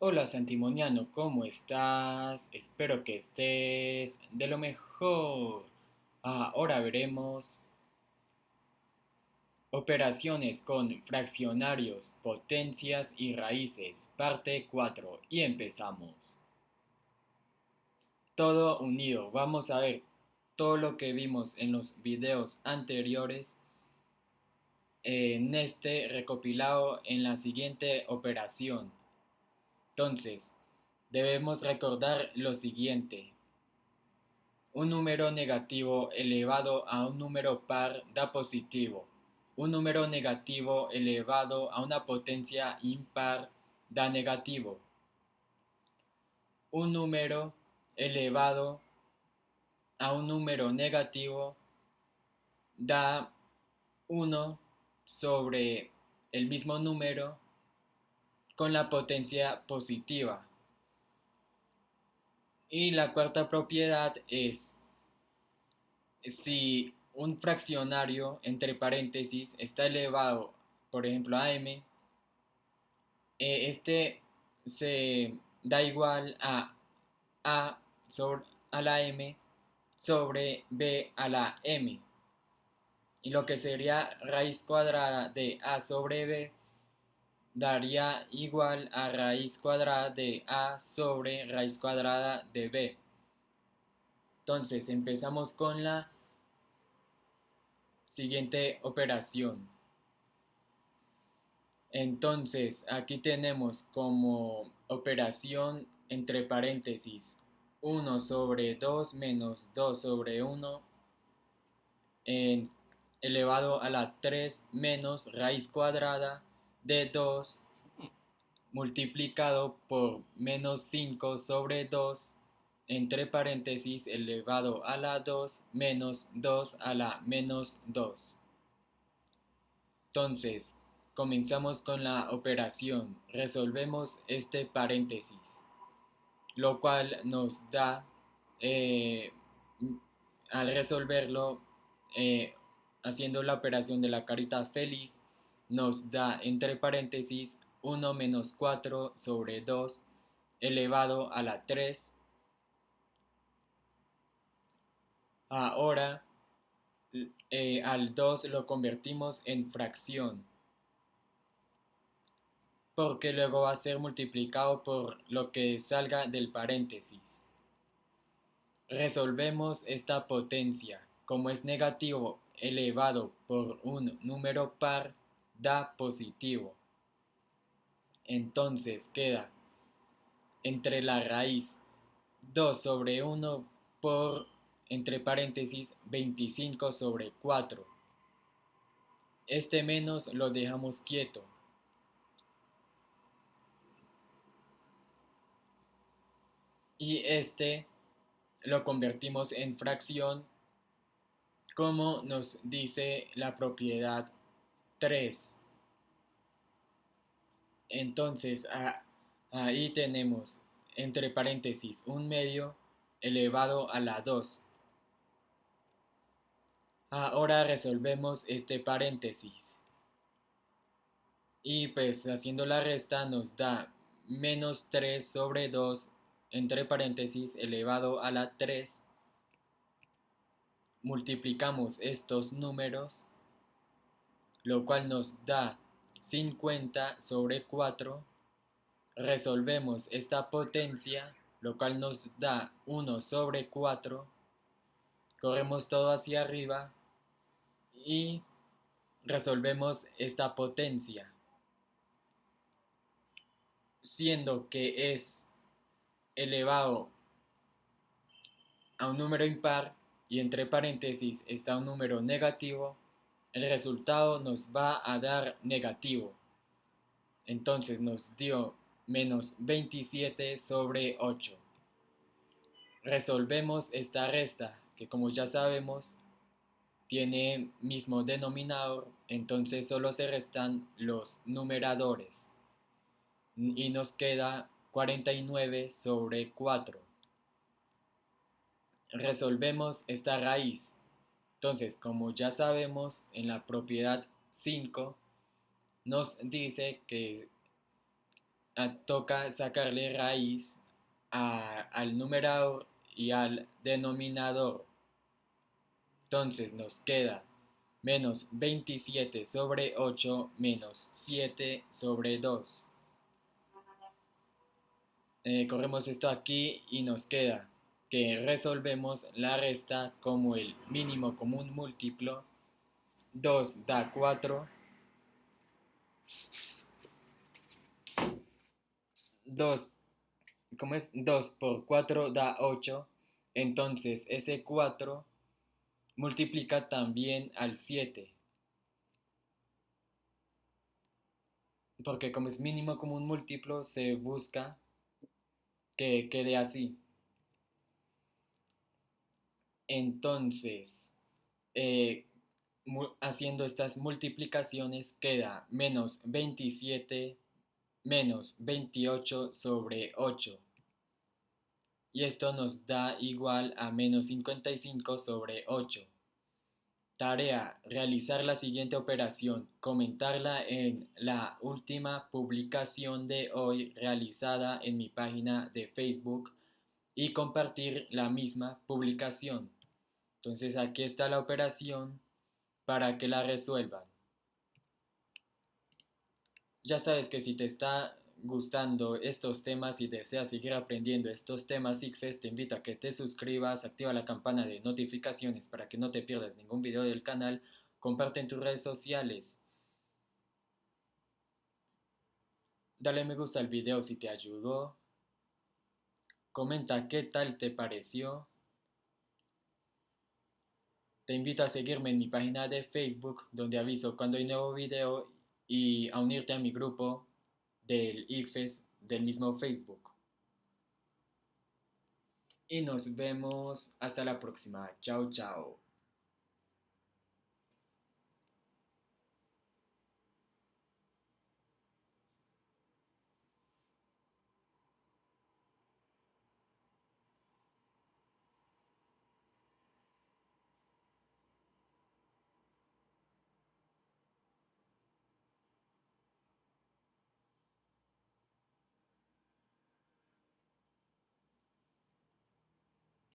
Hola Santimoniano, ¿cómo estás? Espero que estés de lo mejor. Ahora veremos operaciones con fraccionarios, potencias y raíces, parte 4. Y empezamos. Todo unido. Vamos a ver todo lo que vimos en los videos anteriores en este recopilado en la siguiente operación. Entonces, debemos recordar lo siguiente. Un número negativo elevado a un número par da positivo. Un número negativo elevado a una potencia impar da negativo. Un número elevado a un número negativo da uno sobre el mismo número con la potencia positiva. Y la cuarta propiedad es si un fraccionario entre paréntesis está elevado, por ejemplo, a m, este se da igual a sobre a la m sobre b a la m. Y lo que sería raíz cuadrada de a sobre b daría igual a raíz cuadrada de a sobre raíz cuadrada de b. Entonces empezamos con la siguiente operación. Entonces, aquí tenemos como operación entre paréntesis 1 sobre 2 menos 2 sobre 1 elevado a la 3 menos raíz cuadrada de 2 multiplicado por menos 5 sobre 2 entre paréntesis elevado a la 2 menos 2 a la menos 2. Entonces, comenzamos con la operación. Resolvemos este paréntesis, lo cual nos da, eh, al resolverlo, eh, haciendo la operación de la carita feliz, nos da entre paréntesis 1 menos 4 sobre 2 elevado a la 3. Ahora, al 2 lo convertimos en fracción, porque luego va a ser multiplicado por lo que salga del paréntesis. Resolvemos esta potencia. Como es negativo elevado por un número par, da positivo. Entonces queda entre la raíz 2 sobre 1 por, entre paréntesis, 25 sobre 4. Este menos lo dejamos quieto. Y este lo convertimos en fracción, como nos dice la propiedad 3. Entonces ahí tenemos entre paréntesis un medio elevado a la 2. Ahora resolvemos este paréntesis. Y pues haciendo la resta nos da menos 3 sobre 2 entre paréntesis elevado a la 3. Multiplicamos estos números, lo cual nos da 50 sobre 4. Resolvemos esta potencia, lo cual nos da 1 sobre 4. Corremos todo hacia arriba y resolvemos esta potencia, siendo que es elevado a un número impar y entre paréntesis está un número negativo. El resultado nos va a dar negativo. Entonces nos dio menos 27 sobre 8. Resolvemos esta resta, que como ya sabemos tiene mismo denominador, entonces solo se restan los numeradores y nos queda 49 sobre 4. Resolvemos esta raíz. Entonces, como ya sabemos, en la propiedad 5 nos dice que toca sacarle raíz al numerador y al denominador. Entonces nos queda menos 27 sobre 8 menos 7 sobre 2. Corremos esto aquí y nos queda que resolvemos la resta como el mínimo común múltiplo. 2 da 4. 2, ¿cómo es? 2 por 4 da 8. Entonces ese 4 multiplica también al 7. Porque como es mínimo común múltiplo, se busca que quede así. Entonces, eh, haciendo estas multiplicaciones queda menos 27 menos 28 sobre 8. Y esto nos da igual a menos 55 sobre 8. Tarea: realizar la siguiente operación, comentarla en la última publicación de hoy realizada en mi página de Facebook y compartir la misma publicación. Entonces aquí está la operación para que la resuelvan. Ya sabes que si te está gustando estos temas y deseas seguir aprendiendo estos temas ICFES, te invito a que te suscribas, activa la campana de notificaciones para que no te pierdas ningún video del canal, comparte en tus redes sociales, dale me gusta al video si te ayudó, comenta qué tal te pareció, te invito a seguirme en mi página de Facebook donde aviso cuando hay nuevo video y a unirte a mi grupo del ICFES del mismo Facebook. Y nos vemos hasta la próxima. Chao, chao.